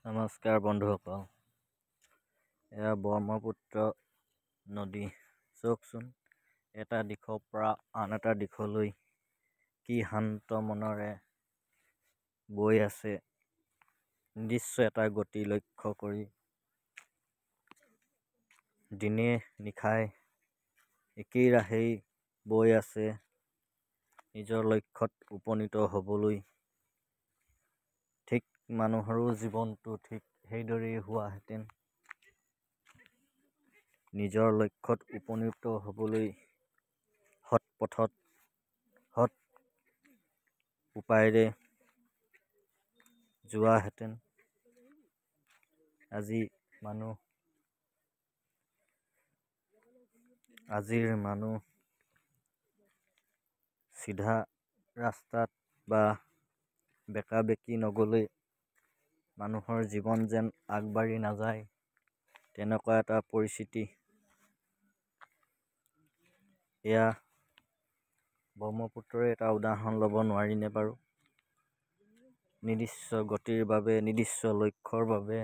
নমস্কাৰ বন্ধুসকল, এয়া ব্ৰহ্মপুত্ৰ নদী। চাওকচোন, এটা দিশৰ পৰা আন এটা দিশলৈ কি শান্ত মনেৰে বৈ আছে। নিৰ্দিষ্ট এটা গতি লক্ষ্য কৰি দিনে নিশাই একেই ৰাহেই বৈ আছে। নিজৰ লক্ষ্যত উপনীত হ'বলৈ ঠিক মানুহৰো জীৱনটো ঠিক সেইদৰেই হোৱাহেঁতেন। নিজৰ লক্ষ্যত উপনীত হ'বলৈ সৎ পথত সৎ উপায়েৰে যোৱাহেঁতেন। আজিৰ মানুহ চিধা ৰাস্তাত বা বেকা বেকি নগ'লে মানুহৰ জীৱন যেন আগবাঢ়ি নাযায়, তেনেকুৱা এটা পৰিস্থিতি। এয়া ব্ৰহ্মপুত্ৰৰে এটা উদাহৰণ ল'ব নোৱাৰিনে বাৰু? নিৰ্দিষ্ট গতিৰ বাবে, নিৰ্দিষ্ট লক্ষ্যৰ বাবে